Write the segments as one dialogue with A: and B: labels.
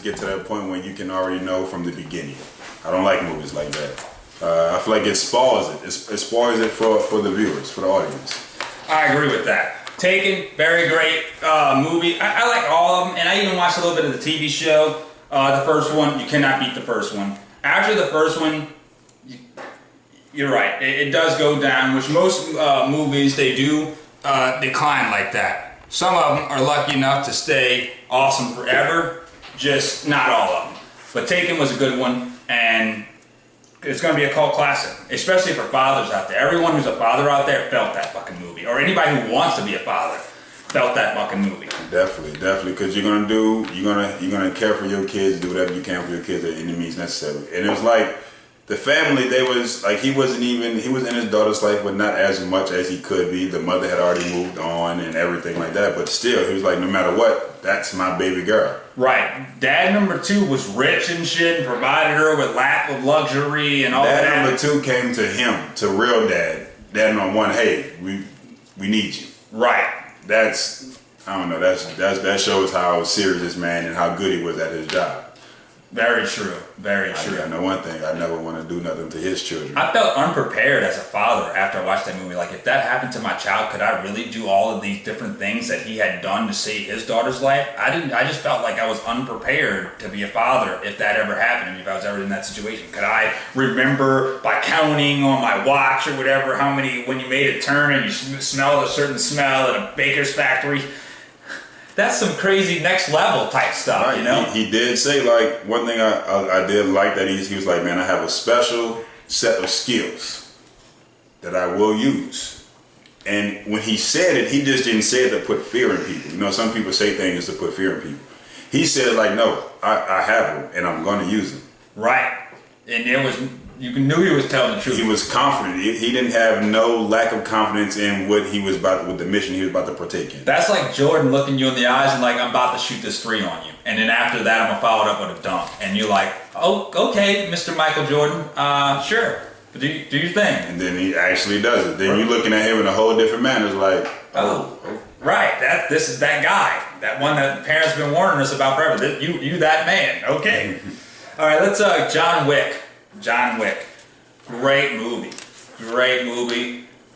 A: get to that point when you can already know from the beginning. I don't like movies like that. I feel like it spoils it. It spoils it for the viewers, for the audience.
B: I agree with that. Taken, very great movie. I like all of them, and I even watched a little bit of the TV show. The first one, you cannot beat the first one. After the first one, you're right. It does go down, which most movies, they do decline like that. Some of them are lucky enough to stay awesome forever, just not all of them. But Taken was a good one, and it's going to be a cult classic, especially for fathers out there. Everyone who's a father out there felt that fucking movie, or anybody who wants to be a father felt that fucking movie.
A: Definitely, because you're gonna care for your kids, do whatever you can for your kids at any means necessary. And it was like the family, they was like he was in his daughter's life, but not as much as he could be. The mother had already moved on and everything like that, but still, he was like, no matter what, that's my baby girl.
B: Right. Dad number 2 was rich and shit and provided her with lap of luxury and all that.
A: Dad number 2 came to him, to real dad. Dad number 1, hey, we need you.
B: Right.
A: That's, I don't know, that shows how serious this man and how good he was at his job.
B: Very true. Very true.
A: I know one thing, I never want to do nothing to his children.
B: I felt unprepared as a father after I watched that movie. Like, if that happened to my child, could I really do all of these different things that he had done to save his daughter's life? I just felt like I was unprepared to be a father if that ever happened to me, if I was ever in that situation. Could I remember by counting on my watch or whatever how many, when you made a turn and you smelled a certain smell at a baker's factory? That's some crazy next level type stuff,
A: right.
B: You know?
A: He did say, like, one thing I did like that he was like, man, I have a special set of skills that I will use. And when he said it, he just didn't say it to put fear in people. You know, some people say things to put fear in people. He said, like, no, I have them and I'm going to use them.
B: Right. And you knew he was telling the truth.
A: He was confident. He didn't have no lack of confidence in what he was about, with the mission he was about to partake in.
B: That's like Jordan looking you in the eyes and like, I'm about to shoot this 3 on you. And then after that, I'm going to follow it up with a dunk. And you're like, oh, okay, Mr. Michael Jordan, sure. Do your thing.
A: And then he actually does it. Then you're looking at him in a whole different manner. It's like, oh.
B: Right, this is that guy. That one that parents have been warning us about forever. You that man. Okay. All right, let's, John Wick. John Wick. Great movie.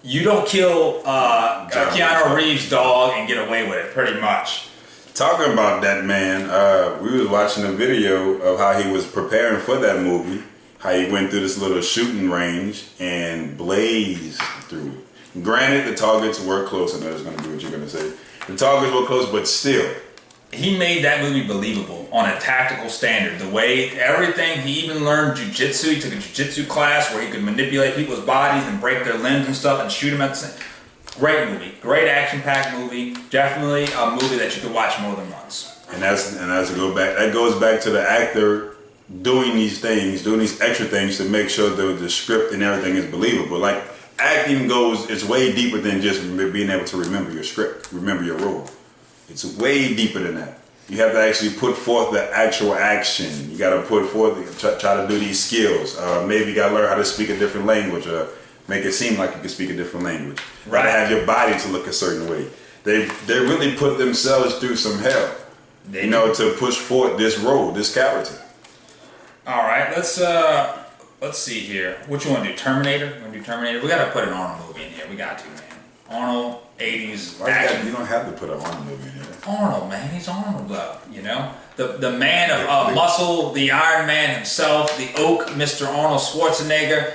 B: You don't kill Keanu Reeves' dog and get away with it, pretty much.
A: Talking about that man, we was watching a video of how he was preparing for that movie, how he went through this little shooting range and blazed through it. Granted, the targets were close. I know that's going to be what you're going to say. The targets were close, but still.
B: He made that movie believable on a tactical standard. The way, everything, he even learned jiu-jitsu. He took a jiu-jitsu class where he could manipulate people's bodies and break their limbs and stuff and shoot them at the same. Great movie. Great action-packed movie. Definitely a movie that you could watch more than once.
A: And that's that goes back to the actor doing these things, doing these extra things to make sure the script and everything is believable. Like, acting it's way deeper than just being able to remember your script, remember your role. It's way deeper than that. You have to actually put forth the actual action. You got to put forth, try to do these skills. Maybe you got to learn how to speak a different language, or make it seem like you can speak a different language. Right. To have your body to look a certain way. They really put themselves through some hell, to push forth this role, this character.
B: All right, let's see here. What you want to do? Terminator? You want to do Terminator? We got to put an Arnold movie in here. We got to, man. Arnold, 80s action.
A: You don't have to put an Arnold movie in here.
B: Arnold, man, he's Arnold, though. The man of muscle, the Iron Man himself, the Oak, Mr. Arnold Schwarzenegger.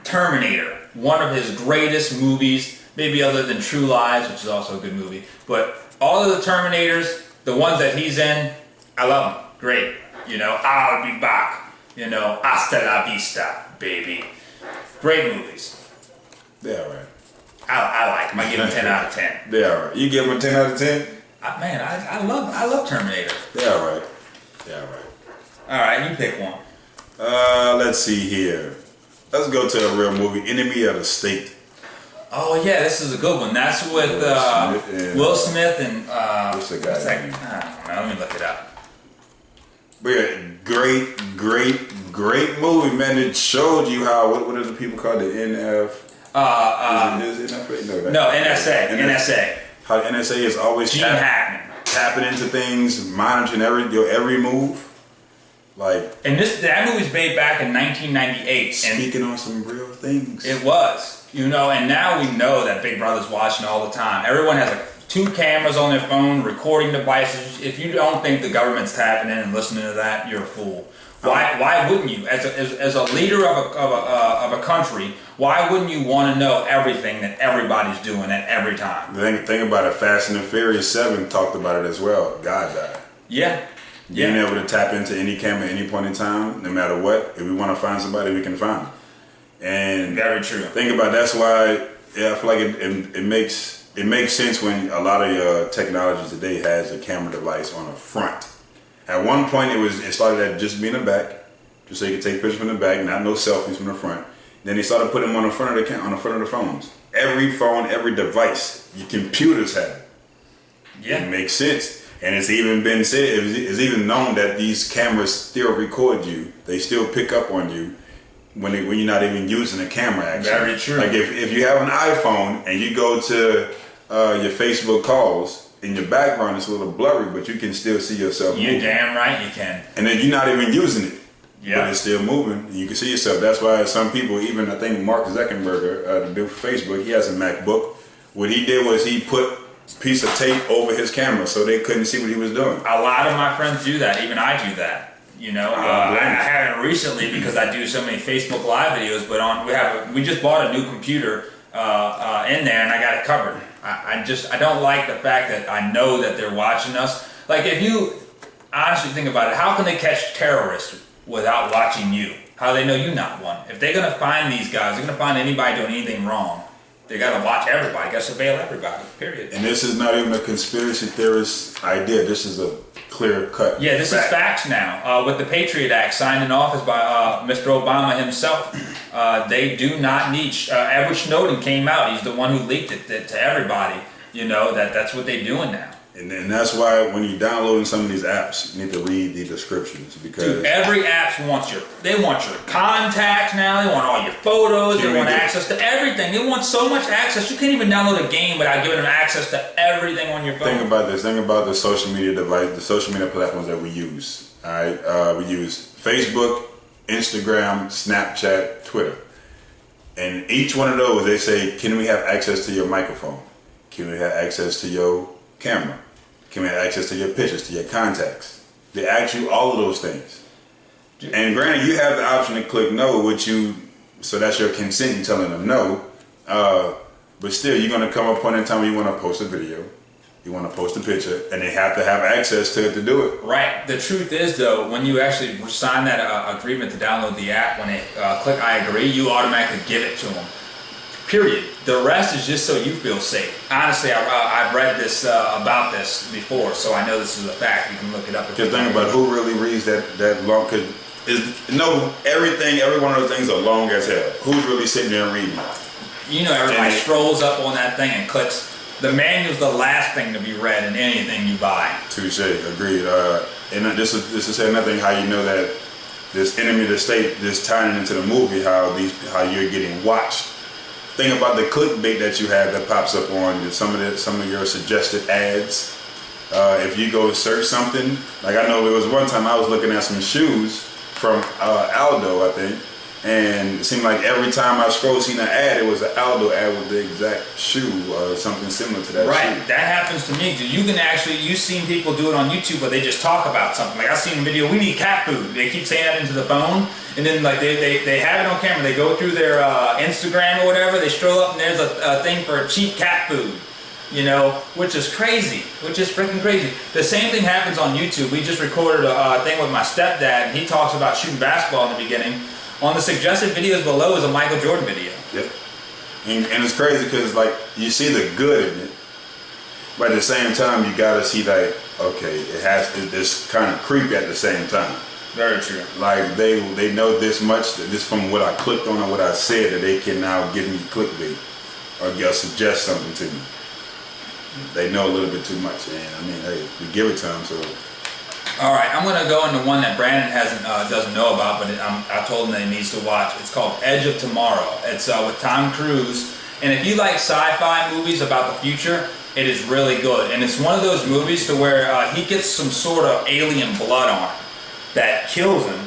B: Terminator, one of his greatest movies, maybe other than True Lies, which is also a good movie. But all of the Terminators, the ones that he's in, I love them. Great. I'll be back. Hasta la vista, baby. Great movies.
A: They're all right.
B: I like them. I give them 10 out of 10.
A: They're all right. You give them 10 out of 10?
B: Man, I love Terminator.
A: They're all right. They're all right.
B: All right, you pick one.
A: Let's see here. Let's go to a real movie, Enemy of the State.
B: Oh yeah, this is a good one. That's with Will Smith and
A: what's the guy's name?
B: I don't know. Let me look it up.
A: But yeah, great movie, man. It showed you how what are the people called, the NF?
B: Is it NSA.
A: How NSA is always
B: Gene Hackman.
A: tapping into things, monitoring your every move. Like,
B: and that movie's made back in 1998.
A: Speaking on some real things.
B: It was, you know, and now we know that Big Brother's watching all the time. Everyone has like 2 cameras on their phone, recording devices. If you don't think the government's tapping in and listening to that, you're a fool. Why wouldn't you? As a leader of a country, why wouldn't you want to know everything that everybody's doing at every time?
A: The thing about it, Fast and the Furious 7 talked about it as well. God died.
B: Yeah.
A: Being able to tap into any camera at any point in time, no matter what. If we want to find somebody, we can find them. And
B: very true.
A: Think about it, that's why I feel like it makes sense when a lot of your technology today has a camera device on the front. At one point, it started at just being in the back, just so you could take pictures from the back, not no selfies from the front. Then they started putting them on the front of the phones. Every phone, every device, your computers have it.
B: Yeah,
A: it makes sense. And it's even been said, it's even known that these cameras still record you. They still pick up on you when you're not even using a camera, actually.
B: Very true.
A: Like if you have an iPhone and you go to your Facebook calls, in your background it's a little blurry, but you can still see yourself
B: You're
A: moving.
B: damn right you can.
A: And then you're not even using it.
B: Yeah.
A: But it's still moving. And you can see yourself. That's why some people, even I think Mark Zuckerberg, the dude for Facebook, he has a MacBook. What he did was he put piece of tape over his camera so they couldn't see what he was doing.
B: A lot of my friends do that. Even I do that. You know, I haven't recently because I do so many Facebook Live videos. But we just bought a new computer in there, and I got it covered. I don't like the fact that I know that they're watching us. Like, if you honestly think about it, how can they catch terrorists without watching you? How do they know you're not one? If they're gonna find these guys, they're gonna find anybody doing anything wrong. They gotta watch everybody. Gotta surveil everybody. Period.
A: And this is not even a conspiracy theorist idea. This is a clear cut.
B: Yeah, this is facts now. With the Patriot Act signed in office by Mr. Obama himself, they do not need. Edward Snowden came out. He's the one who leaked it to everybody. You know that's what they're doing now.
A: And that's why when you're downloading some of these apps, you need to read the descriptions because
B: dude, every app wants your contacts now. They want all your photos. They want access to everything. They want so much access. You can't even download a game without giving them access to everything on your phone.
A: Think about this. Think about the social media device, the social media platforms that we use. All right, we use Facebook, Instagram, Snapchat, Twitter, and each one of those they say, "Can we have access to your microphone? Can we have access to your camera? Can we have access to your pictures, to your contacts?" They ask you all of those things. And granted, you have the option to click no, so that's your consent in telling them no. But still, you're going to come up on a time when you want to post a video, you want to post a picture, and they have to have access to it to do it.
B: Right. The truth is, though, when you actually sign that agreement to download the app, when they click I agree, you automatically give it to them. Period. The rest is just so you feel safe. Honestly, I've read this about this before, so I know this is a fact. You can look it up.
A: Just think about who really reads that long. Because every one of those things are long as hell. Who's really sitting there and reading?
B: You know, everybody strolls up on that thing and clicks. The manual's the last thing to be read in anything you buy.
A: Touche. Agreed. And this is saying nothing. How you know that this enemy of the state, this tying into the movie, how you're getting watched. Think about the clickbait that you have that pops up on some of your suggested ads. If you go search something, like I know there was one time I was looking at some shoes from Aldo, I think, and it seemed like every time I scrolled, seen an ad, it was an Aldo ad with the exact shoe or something similar to that shoe.
B: Right, that happens to me. You've seen people do it on YouTube where they just talk about something. Like I've seen a video, we need cat food. They keep saying that into the phone, and then like they have it on camera. They go through their Instagram or whatever, they stroll up and there's a thing for cheap cat food. You know, which is crazy, which is freaking crazy. The same thing happens on YouTube. We just recorded a thing with my stepdad, and he talks about shooting basketball in the beginning. On the suggested videos below is a Michael Jordan video.
A: Yep. And it's crazy because like you see the good in it, but at the same time you gotta see like, okay, it's kind of creepy at the same time.
B: Very true.
A: Like they know this much, that this from what I clicked on or what I said, that they can now give me clickbait or suggest something to me. They know a little bit too much, and I mean, hey, we give it to them. So,
B: all right, I'm gonna go into one that Brandon doesn't know about, but I told him that he needs to watch. It's called Edge of Tomorrow. It's with Tom Cruise, and if you like sci-fi movies about the future, It is really good, and it's one of those movies to where he gets some sort of alien blood on him that kills him,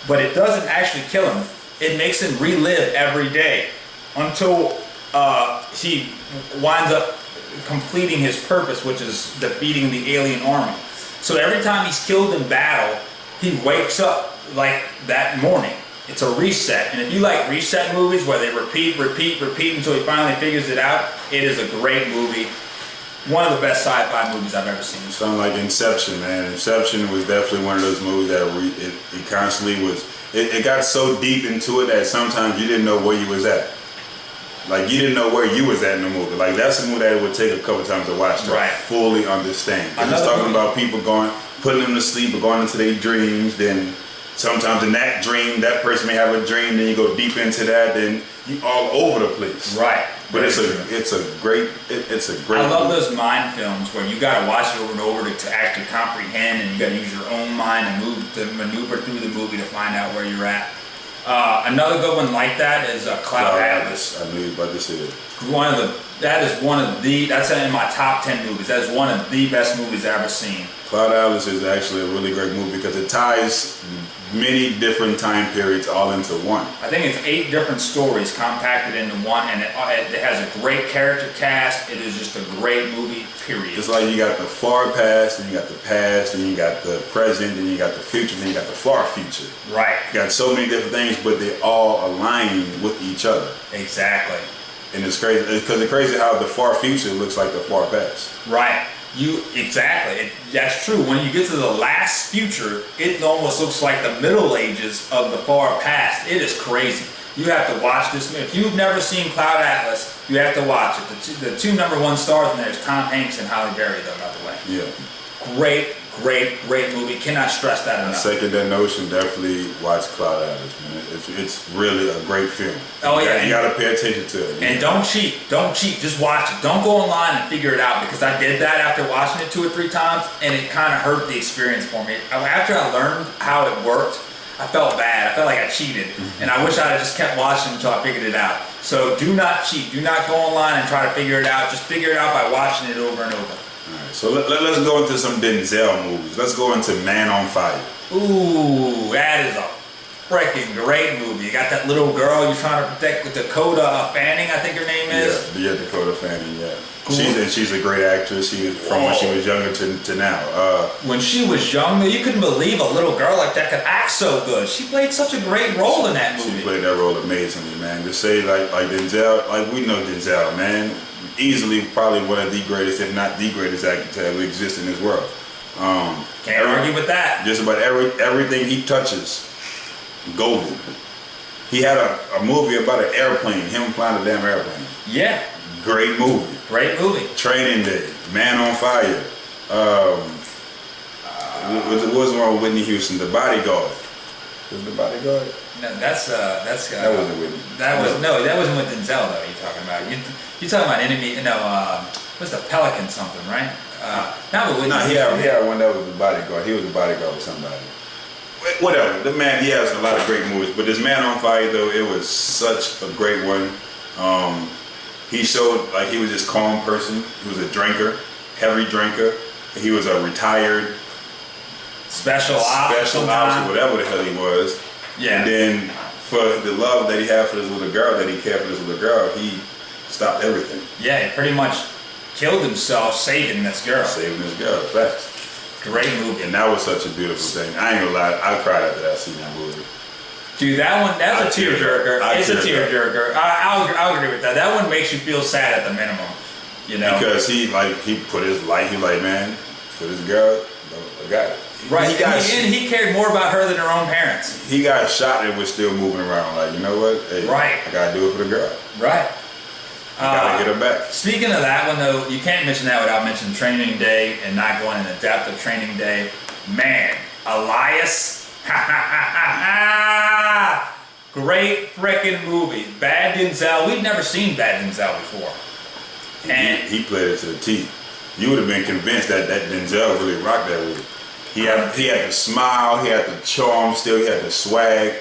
B: but it doesn't actually kill him. It makes him relive every day until he winds up completing his purpose, which is defeating the alien army. So every time he's killed in battle, he wakes up like that morning. It's a reset. And if you like reset movies where they repeat until he finally figures it out, it is a great movie. One of the best sci-fi movies I've ever seen.
A: Sound like Inception, man. Inception was definitely one of those movies that it constantly was. It got so deep into it that sometimes you didn't know where you was at. Like, you didn't know where you was at in the movie. Like, that's a movie that it would take a couple times to watch to fully understand. It's talking about people putting them to sleep or going into their dreams. Then sometimes in that dream, that person may have a dream. Then you go deep into that. Then you all over the place.
B: Right.
A: But it's a great.
B: I love those mind films where you got to watch it over and over to actually comprehend, and you got to use your own mind and maneuver through the movie to find out where you're at. Another good one like that is Cloud Atlas.
A: I knew you were about to say it.
B: That's in my top 10 movies. That is one of the best movies I've ever seen.
A: Cloud Atlas is actually a really great movie because it ties many different time periods all into one.
B: I think it's 8 different stories compacted into one, and it has a great character cast. It is just a great movie, period.
A: It's like you got the far past, and you got the past, and you got the present, and you got the future, and you got the far future.
B: Right.
A: You got so many different things, but they all align with each other.
B: Exactly.
A: And it's crazy, because it's crazy how the far future looks like the far past.
B: Right. That's true. When you get to the last future, it almost looks like the Middle Ages of the far past. It is crazy. You have to watch this movie. If you've never seen Cloud Atlas, you have to watch it. The two #1 stars in there is Tom Hanks and Halle Berry, though, by the way.
A: Yeah.
B: Great movie. Cannot stress that enough.
A: Second that notion, definitely watch Cloud Atlas, man. It's really a great film.
B: Oh yeah,
A: you gotta pay attention to it.
B: And don't cheat. Just watch it. Don't go online and figure it out, because I did that after watching it 2 or 3 times, and it kind of hurt the experience for me. After I learned how it worked, I felt bad. I felt like I cheated, and I wish I had just kept watching until I figured it out. So do not cheat. Do not go online and try to figure it out. Just figure it out by watching it over and over.
A: Alright, so let's go into some Denzel movies. Let's go into Man on Fire.
B: Ooh, that is a freaking great movie. You got that little girl you're trying to protect with Dakota Fanning, I think her name is.
A: Yeah, Dakota Fanning, yeah.
B: Cool.
A: She's a great actress. She was from when she was younger to now.
B: When she was younger, you couldn't believe a little girl like that could act so good. She played such a great role in that movie.
A: She played that role amazingly, man. To say like Denzel, like we know Denzel, man. Easily probably one of the greatest, if not the greatest actor to ever exist in this world.
B: Can't argue with that.
A: Just about everything he touches, golden. He had a movie about an airplane, him flying a damn airplane.
B: Yeah.
A: Great movie.
B: Great movie.
A: Training Day, Man on Fire. What was one with Whitney Houston? The Bodyguard. Was The Bodyguard?
B: No, that
A: wasn't Whitney.
B: That wasn't with Denzel though. You're talking about you're talking about Enemy. No, what's the Pelican something, right? Not with Whitney.
A: No, he had one that was The Bodyguard. He was the bodyguard with somebody. Whatever. The man, he has a lot of great movies, but this Man on Fire though, it was such a great one. He showed like he was this calm person. He was a drinker, heavy drinker. He was a retired special ops or whatever the hell he was.
B: Yeah.
A: And then for the love that he had for this little girl, that he cared for this little girl, he stopped everything.
B: Yeah, he pretty much killed himself saving this girl.
A: Facts.
B: Great movie.
A: And that was such a beautiful thing. I ain't gonna lie, I cried after I seen that movie.
B: Dude, that's a tearjerker. It's a tearjerker. I'll agree with that. That one makes you feel sad at the minimum, you know.
A: Because he put his life. He like, man, for this girl, I got it.
B: Right. He cared more about her than her own parents.
A: He got shot and was still moving around. Like, you know what? Hey,
B: right.
A: I gotta do it for the girl.
B: Right.
A: I gotta get her back.
B: Speaking of that one, though, you can't mention that without mentioning Training Day and not going in the depth of Training Day. Man, Elias. Great freaking movie. Bad Denzel. We've never seen Bad Denzel before. And
A: he played it to the T. You would have been convinced that Denzel really rocked that movie. He had the smile, he had the charm still, he had the swag,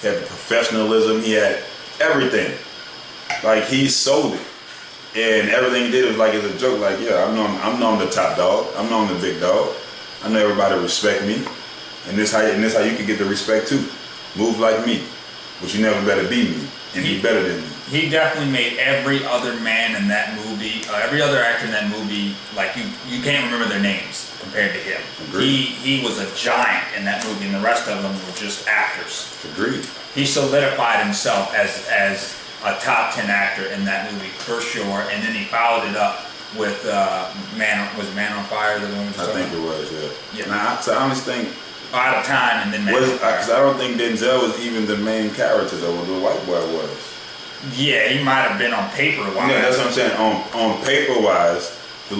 A: he had the professionalism, he had everything. Like, he sold it. And everything he did was like as a joke, like, yeah, I'm the top dog. I'm the big dog. I know everybody respect me. And this how you can get the respect too. Move like me. But you never better be me. And be better than me.
B: He definitely made every other man in that movie, every other actor in that movie, like you can't remember their names compared to him.
A: Agreed.
B: He was a giant in that movie, and the rest of them were just actors.
A: Agreed.
B: He solidified himself as a top 10 actor in that movie for sure, and then he followed it up with Man on Fire? The one
A: I think it was, yeah.
B: Yeah.
A: Now, I honestly think
B: Out of Time, and then Man on Fire.
A: because I don't think Denzel was even the main character though. The white boy was.
B: Yeah, he might have been on paper.
A: Yeah, that's what I'm saying. On paper wise, the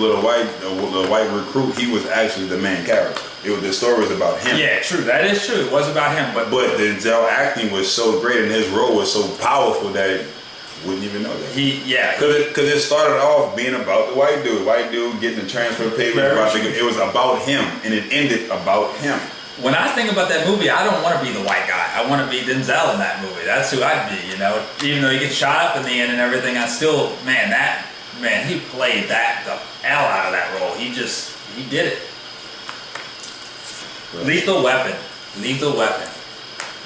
A: white recruit, he was actually the main character. The story was about him.
B: Yeah, true. That is true. It was about him, but
A: Denzel acting was so great and his role was so powerful that you wouldn't even know that. Because it started off being about the white dude getting the transfer papers. It was about him, and it ended about him.
B: When I think about that movie, I don't want to be the white guy. I want to be Denzel in that movie. That's who I'd be, you know. Even though he gets shot up in the end and everything, I still, he played the hell out of that role. He did it. Right. Lethal Weapon.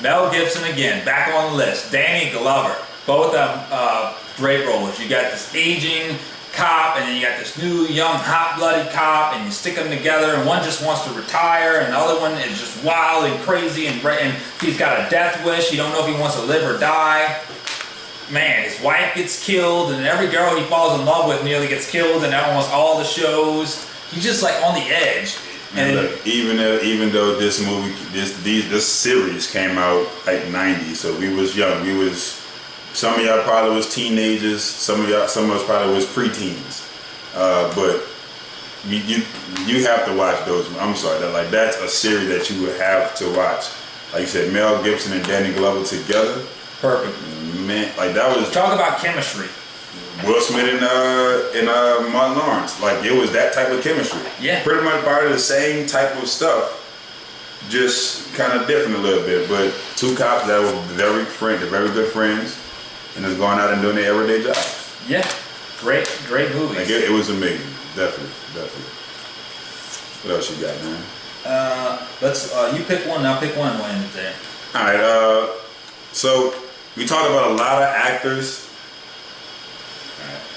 B: Mel Gibson again, back on the list. Danny Glover, both of them great roles. You got this aging cop, and then you got this new young hot-blooded cop, and you stick them together, and one just wants to retire, and the other one is just wild and crazy, and he's got a death wish. You don't know if he wants to live or die. Man, his wife gets killed, and every girl he falls in love with nearly gets killed in almost all the shows. He's just like on the edge.
A: And look, even though this movie, this series came out like '90s, so we was young. Some of y'all probably was teenagers. Some of us probably was preteens. But you have to watch those. I'm sorry, that's a series that you would have to watch. Like you said, Mel Gibson and Danny Glover together.
B: Perfect.
A: Man, like that was.
B: Talk about chemistry.
A: Will Smith and Martin Lawrence, like it was that type of chemistry.
B: Yeah.
A: Pretty much part of the same type of stuff, just kind of different a little bit. But two cops that were very good friends, and is going out and doing their everyday jobs.
B: Yeah, great movie.
A: Like it was amazing, definitely. What else you got, man?
B: Let's you pick one. I'll pick one and we'll end it there.
A: All right. So we talked about a lot of actors.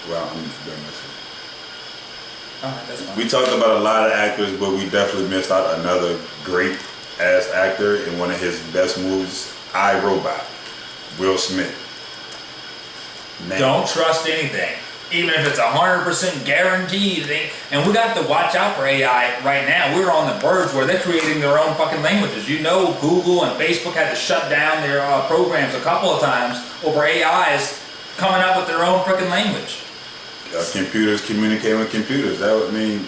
A: Well, I'm doing this one.
B: Alright, that's fine.
A: We talked about a lot of actors, but we definitely missed out another great ass actor in one of his best movies, I, Robot. Will Smith. Man.
B: Don't trust anything, even if it's 100% guaranteed. And we got to watch out for AI right now. We're on the verge where they're creating their own fucking languages. You know, Google and Facebook had to shut down their programs a couple of times over AIs coming up with their own freaking language.
A: Computers communicating with computers. That would mean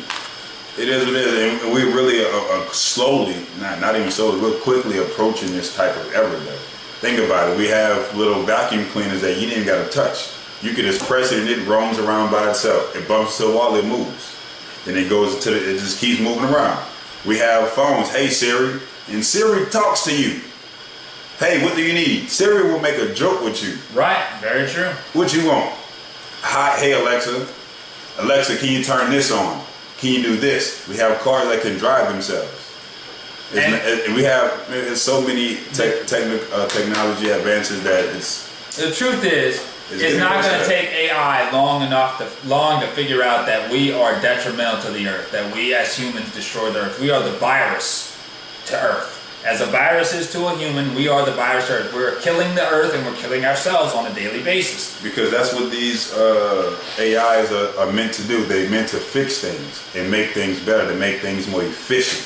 A: it is what it is, and we really slowly, not even slowly, we're quickly approaching this type of era though. Think about it. We have little vacuum cleaners that you didn't got to touch. You could just press it and it roams around by itself. It bumps to a wall, it moves. Then it goes to it just keeps moving around. We have phones. Hey Siri, and Siri talks to you. Hey, what do you need? Siri will make a joke with you.
B: Right, very true.
A: What you want? Hi, hey Alexa. Alexa, can you turn this on? Can you do this? We have cars that can drive themselves. We have so many technology advances that it's.
B: The truth is, it's not going to take AI long to figure out that we are detrimental to the earth. That we as humans destroy the earth. We are the virus to earth. As a virus is to a human, we are the virus to earth. We're killing the earth and we're killing ourselves on a daily basis.
A: Because that's what these AIs are meant to do. They're meant to fix things and make things better, to make things more efficient.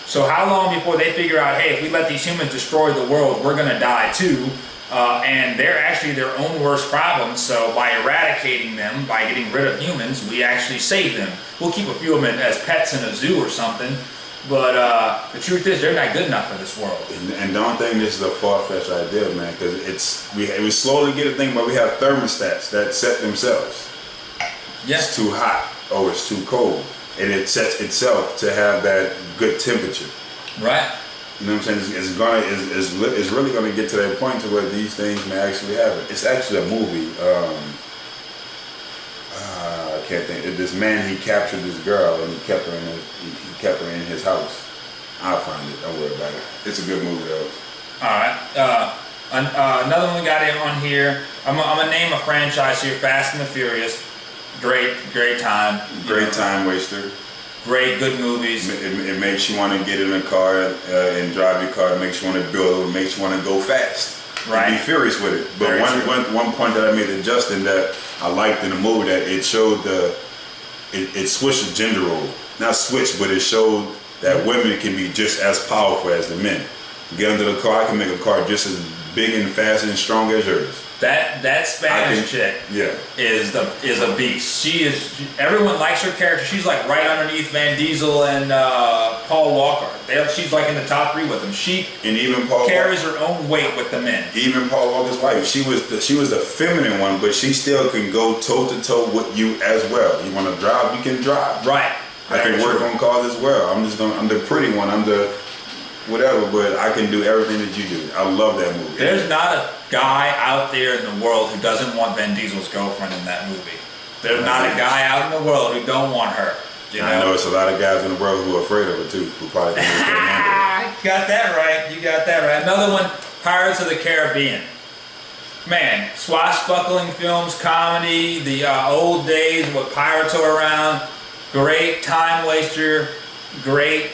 B: So how long before they figure out, hey, if we let these humans destroy the world, we're going to die too? And they're actually their own worst problem. So by eradicating them, by getting rid of humans, we actually save them. We'll keep a few of them as pets in a zoo or something. But the truth is, they're not good enough for this world.
A: And don't think this is a far-fetched idea, man, because we slowly get a thing, but we have thermostats that set themselves.
B: Yes.
A: It's too hot or it's too cold, and it sets itself to have that good temperature.
B: Right.
A: You know what I'm saying? It's really going to get to that point to where these things may actually happen. It's actually a movie. can't think. This man, he captured this girl and he kept her in his house. I'll find it. Don't worry about it. It's a good movie though.
B: All right. Another one we got on here. I'm gonna name a franchise here. Fast and the Furious. Great time.
A: Great time waster.
B: Great, good movies.
A: It makes you want to get in a car and drive your car. It makes you want to build. It makes you want to go fast.
B: Right.
A: Be furious with it. But one point that I made to Justin that I liked in the movie, that it showed it switched the gender role. Not switched, but it showed that women can be just as powerful as the men. Get under the car, I can make a car just as big and fast and strong as yours.
B: That Spanish chick is a beast. Everyone likes her character. She's like right underneath Van Diesel and Paul Walker. She's like in the top 3 with them. She carries her own weight with the men.
A: Even Paul Walker's wife, she was the feminine one, but she still can go toe to toe with you as well. You want to drive, you can drive.
B: Right.
A: I can work on cars as well. I'm the pretty one. I'm the whatever, but I can do everything that you do. I love that movie.
B: There's not a guy out there in the world who doesn't want Vin Diesel's girlfriend in that movie. There's not a guy out in the world who don't want her. You know?
A: I know it's a lot of guys in the world who are afraid of her too, who probably think they can't handle it.
B: You got that right. You got that right. Another one, Pirates of the Caribbean. Man, swashbuckling films, comedy, the old days with pirates are around. Great time waster. Great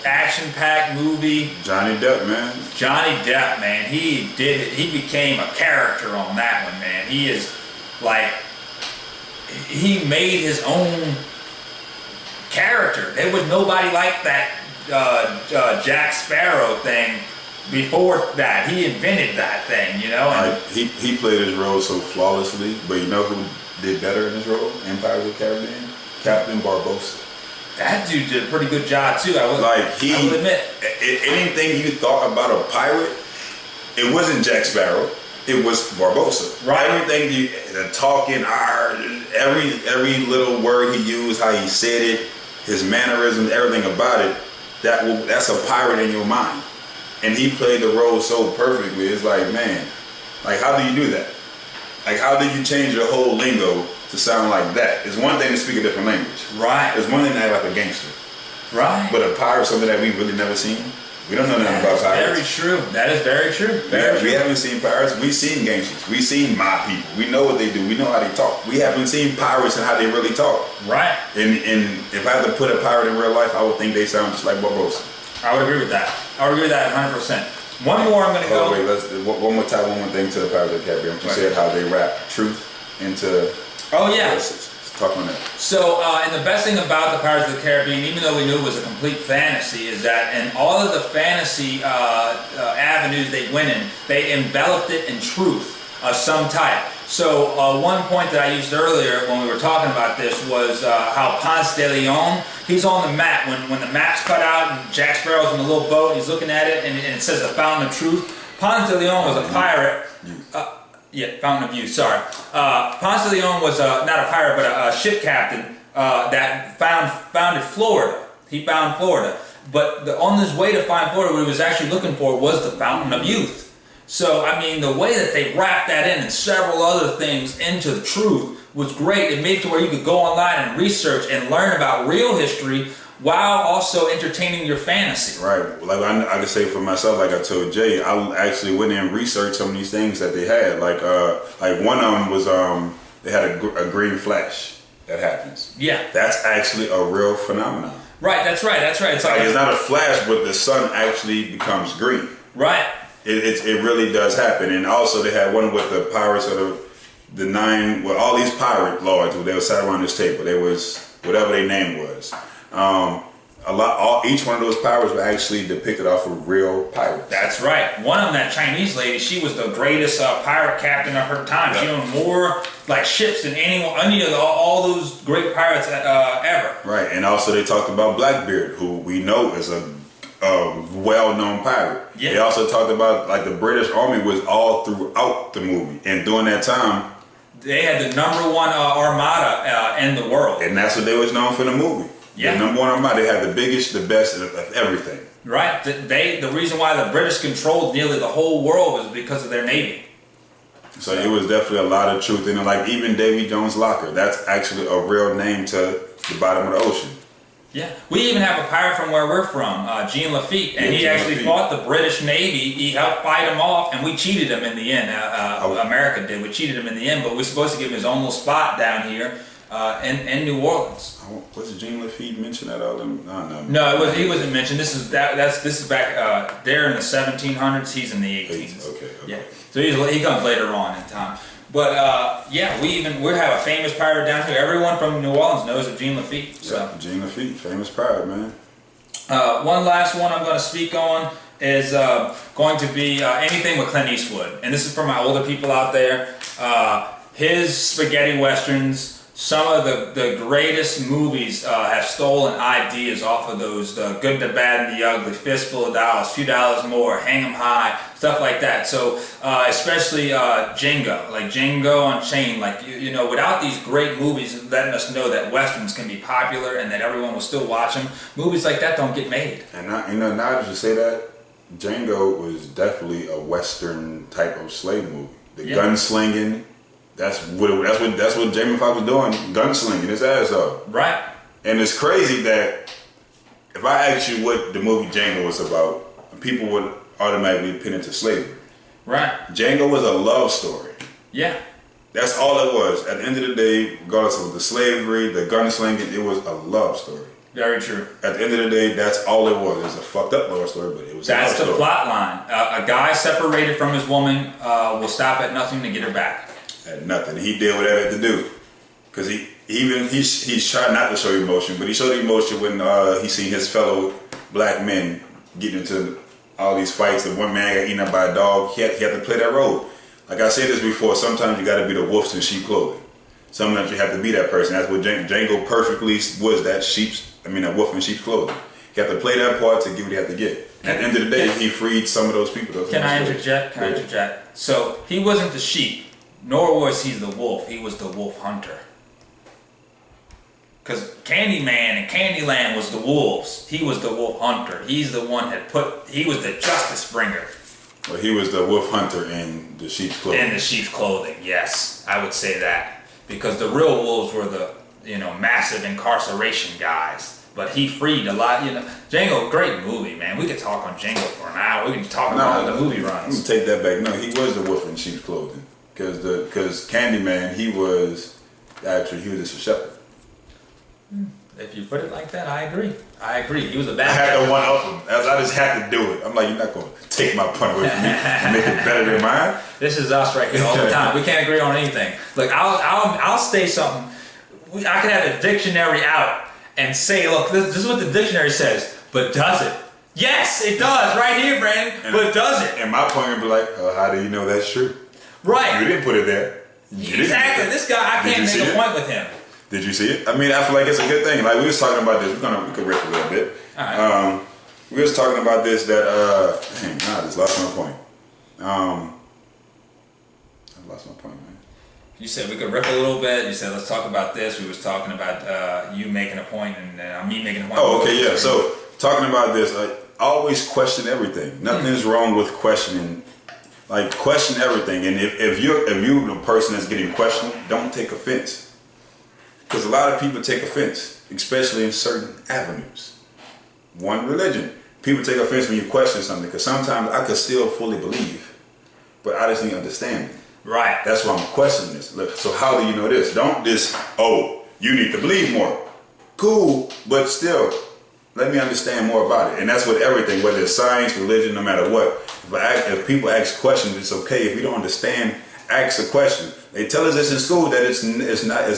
B: action-packed movie.
A: Johnny Depp, man.
B: Johnny Depp, man. He did it. He became a character on that one, man. He is like, he made his own character. There was nobody like that Jack Sparrow thing before that. He invented that thing, you know. And
A: he played his role so flawlessly, but you know who did better in his role in Pirates of the Caribbean? Captain Barbossa.
B: That dude did a pretty good job too. I will admit.
A: Anything you thought about a pirate, it wasn't Jack Sparrow. It was Barbossa.
B: Right.
A: Everything the talking, every little word he used, how he said it, his mannerisms, everything about it. That's a pirate in your mind. And he played the role so perfectly. It's like, man, like how do you do that? Like how did you change your whole lingo to sound like that? It's one thing to speak a different language.
B: Right.
A: It's one thing to act like a gangster.
B: Right.
A: But a pirate, something that we've really never seen. We don't know nothing about pirates.
B: Very true. That is very true.
A: We haven't seen pirates. We've seen gangsters. We've seen mob people. We know what they do. We know how they talk. We haven't seen pirates and how they really talk.
B: Right.
A: And if I had to put a pirate in real life, I would think they sound just like Barbossa.
B: I would agree with that. I would agree with that 100%. One more I'm going to go.
A: Wait, one more thing to the Pirates of the Caribbean. You said how they wrap truth into...
B: Oh, yeah.
A: Let's talk on that.
B: So, and the best thing about the Pirates of the Caribbean, even though we knew it was a complete fantasy, is that in all of the fantasy avenues they went in, they enveloped it in truth of some type. So, one point that I used earlier when we were talking about this was how Ponce de Leon, he's on the map. When the map's cut out and Jack Sparrow's in the little boat, he's looking at it and it says the Fountain of Truth. Ponce de Leon was a pirate. Fountain of Youth, sorry. Ponce de Leon was not a pirate, but a ship captain that founded Florida. He found Florida. But on his way to find Florida, what he was actually looking for was the Fountain of Youth. So, I mean, the way that they wrapped that in and several other things into the truth was great. It made it to where you could go online and research and learn about real history while also entertaining your fantasy.
A: Right. Like I could say for myself, like I told Jay, I actually went in and researched some of these things that they had. Like one of them was they had a green flash that happens.
B: Yeah.
A: That's actually a real phenomenon.
B: Right. That's right. It's
A: like it's not a flash, but the sun actually becomes green.
B: Right.
A: It really does happen. And also they had one with the pirates of the nine, well, all these pirate lords, they were sat around this table. There was whatever their name was. Each one of those pirates were actually depicted off of real pirates.
B: That's right. One of them, that Chinese lady, she was the greatest pirate captain of her time. Yep. She owned more like ships than any of all those great pirates ever.
A: Right, and also they talked about Blackbeard, who we know is a well-known pirate. Yep. They also talked about like the British Army was all throughout the movie, and during that time,
B: they had the #1 armada in the world,
A: and that's what they was known for the movie. Yeah, the #1 armada. They had the biggest, the best of everything.
B: Right. The reason why the British controlled nearly the whole world was because of their navy.
A: So it was definitely a lot of truth in it. Like even Davy Jones' Locker, that's actually a real name to the bottom of the ocean.
B: Yeah, we even have a pirate from where we're from, Jean Lafitte, and he
A: Jean
B: actually
A: Lafitte.
B: fought the British Navy. He helped fight him off, and we cheated him in the end. America did. We cheated him in the end, but we're supposed to give him his own little spot down here in New Orleans.
A: Was Jean Lafitte mentioned at all?
B: No, he wasn't mentioned. This is back there in the 1700s. He's in the 1800s.
A: Okay.
B: Yeah, so he comes later on in time. But yeah, we have a famous pirate down here. Everyone from New Orleans knows of Jean Lafitte. So.
A: Yeah, Jean Lafitte, famous pirate, man.
B: One last one I'm going to speak on is going to be anything with Clint Eastwood, and this is for my older people out there. His spaghetti westerns. Some of the greatest movies have stolen ideas off of those, the Good, the Bad, and the Ugly, Fistful of Dollars, Few Dollars More, Hang 'em High, stuff like that. So especially Django, like Django Unchained, like you know, without these great movies letting us know that westerns can be popular and that everyone will still watch them, movies like that don't get made.
A: And now that you say that, Django was definitely a western type of slave movie. The gunslinging. That's what Jamie Foxx was doing, gunslinging his ass off.
B: Right.
A: And it's crazy that if I asked you what the movie Django was about, people would automatically pin it to slavery.
B: Right.
A: Django was a love story.
B: Yeah.
A: That's all it was. At the end of the day, regardless of the slavery, the gunslinging, it was a love story.
B: Very true.
A: At the end of the day, that's all it was. It was a fucked up love story, but it was a love story.
B: That's the plot line. A guy separated from his woman will stop at nothing to get her back.
A: At nothing. He did whatever he had to do. Because he's tried not to show emotion, but he showed emotion when he seen his fellow black men get into all these fights. And one man got eaten up by a dog. He had to play that role. Like I said this before, sometimes you got to be the wolves in sheep clothing. Sometimes you have to be that person. That's what Django perfectly was, that wolf in sheep's clothing. He had to play that part to get what he had to get. At the end of the day, he freed some of those people.
B: Can I interject? So he wasn't the sheep, nor was he the wolf. He was the wolf hunter. Because Candyman and Candyland was the wolves. He was the wolf hunter. He's the one he was the justice bringer.
A: Well, he was the wolf hunter in the sheep's clothing.
B: In the sheep's clothing, yes. I would say that. Because the real wolves were the, massive incarceration guys. But he freed a lot, Django, great movie, man. We could talk on Django for an hour. We could talk about the movie runs.
A: Let me take that back. No, he was the wolf in sheep's clothing. Because Candyman, he was just a shepherd.
B: If you put it like that, I agree. He was a bad
A: I had
B: shepherd.
A: to one up him. I just had to do it. I'm like, you're not going to take my point away from me and make it better than mine.
B: This is us right here all the time. We can't agree on anything. Look, I'll say something. I could have a dictionary out and say, look, this is what the dictionary says, but does it? Yes, it does, right here, Brandon. But does it?
A: And my point would be like, how do you know that's true?
B: Right.
A: You didn't put it there.
B: Exactly. This guy, I can't make a point with him.
A: Did you see it? I mean, I feel like it's a good thing. Like we was talking about this. We could riff a little bit.
B: All right.
A: We was talking about this that I just lost my point. I lost my point, man.
B: You said we could rip a little bit. You said let's talk about this. We was talking about you making a point and me making a point.
A: Oh, okay, yeah. So talking about this, always question everything. Nothing is wrong with questioning. Like question everything. And if you're the person that's getting questioned, don't take offense. Because a lot of people take offense, especially in certain avenues. One, religion. People take offense when you question something, because sometimes I could still fully believe, but I just need understanding.
B: Right.
A: That's why I'm questioning this. Look, so how do you know this? Don't just, you need to believe more. Cool, but still, let me understand more about it. And that's with everything, whether it's science, religion, no matter what. If people ask questions, it's okay. If you don't understand, ask a question. They tell us this in school that it's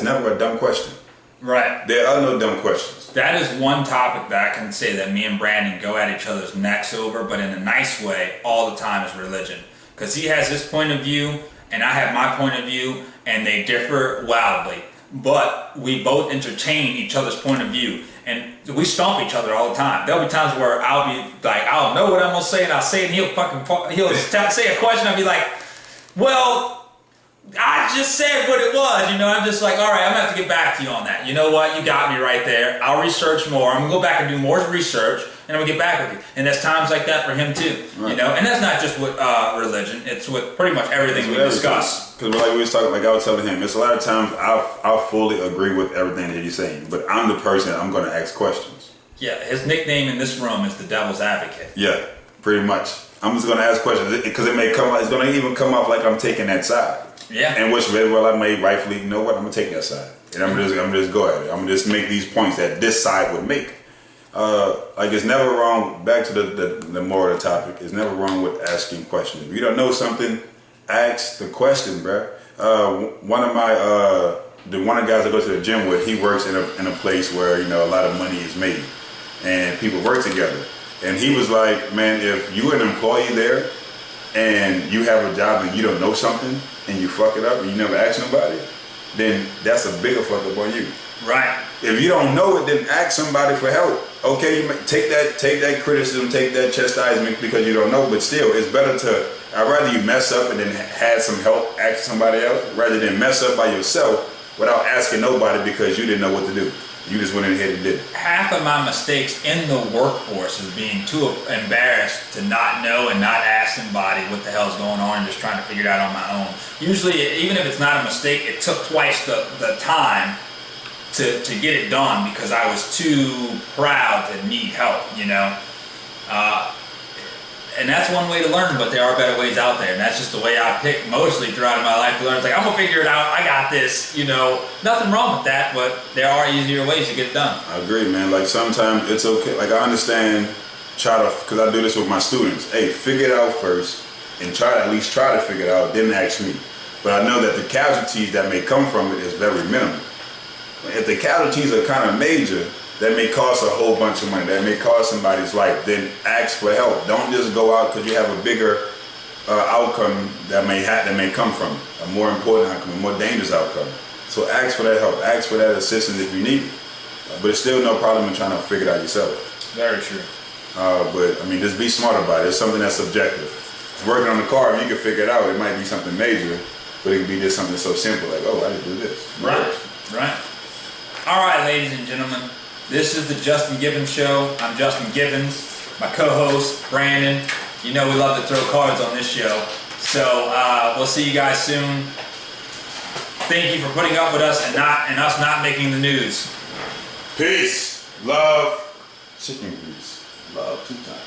A: never a dumb question.
B: Right.
A: There are no dumb questions.
B: That is one topic that I can say that me and Brandon go at each other's necks over, but in a nice way all the time, is religion. Because he has his point of view and I have my point of view, and they differ wildly. But we both entertain each other's point of view, and we stomp each other all the time. There'll be times where I'll be like, I'll know what I'm gonna say, and I'll say it, and he'll say a question. I'll be like, well, I just said what it was, I'm just like, all right, I'm gonna have to get back to you on that. You know what? You got me right there. I'll research more. I'm gonna go back and do more research, and I'm gonna get back with you. And there's times like that for him too, you know. And that's not just with religion; it's with pretty much everything we discuss.
A: Because like we was talking, like I was telling him, it's a lot of times I fully agree with everything that he's saying, but I'm the person that I'm going to ask questions.
B: Yeah, his nickname in this room is the Devil's Advocate.
A: Yeah, pretty much. I'm just going to ask questions because it may come. It's going to even come off like I'm taking that side. Yeah. And which very well I may rightfully, you know what, I'm going to take that side. And I'm just go at it. I'm going to just make these points that this side would make. Like it's never wrong, back to the more of the topic, it's never wrong with asking questions. If you don't know something, ask the question, bruh. One of the guys I go to the gym with, he works in a place where, you know, a lot of money is made and people work together. And he was like, man, if you're an employee there and you have a job and you don't know something and you fuck it up and you never ask nobody, then that's a bigger fuck up on you. Right. If you don't know it, then ask somebody for help. Okay, you take that criticism, take that chastisement because you don't know, but still, it's better to, I'd rather you mess up and then had some help, ask somebody else, rather than mess up by yourself without asking nobody because you didn't know what to do. You just went ahead and did it. Half of my mistakes in the workforce is being too embarrassed to not know and not ask somebody what the hell's going on and just trying to figure it out on my own. Usually, even if it's not a mistake, it took twice the time to get it done because I was too proud to need help, you know. And that's one way to learn, but there are better ways out there, and that's just the way I pick mostly throughout my life to learn. It's like, I'm gonna figure it out, I got this, you know. Nothing wrong with that, but there are easier ways to get it done. I agree, man. Like sometimes it's okay, like I understand, because I do this with my students. Hey, figure it out first, and at least try to figure it out, then ask me. But I know that the casualties that may come from it is very minimal. If the casualties are kind of major, that may cost a whole bunch of money, that may cost somebody's life, then ask for help. Don't just go out because you have a bigger outcome that may come from it, a more important outcome, a more dangerous outcome. So ask for that help, ask for that assistance if you need it. But it's still no problem in trying to figure it out yourself. Very true. But I mean, just be smart about it. It's something that's subjective. Working on the car, if you can figure it out, it might be something major, but it could be just something so simple like, oh, I didn't do this. Right, right. All right, ladies and gentlemen. This is the Justin Gibbons Show. I'm Justin Gibbons. My co-host, Brandon. You know we love to throw cards on this show. So we'll see you guys soon. Thank you for putting up with us and us not making the news. Peace. Love. Chicken grease. Love 2 times.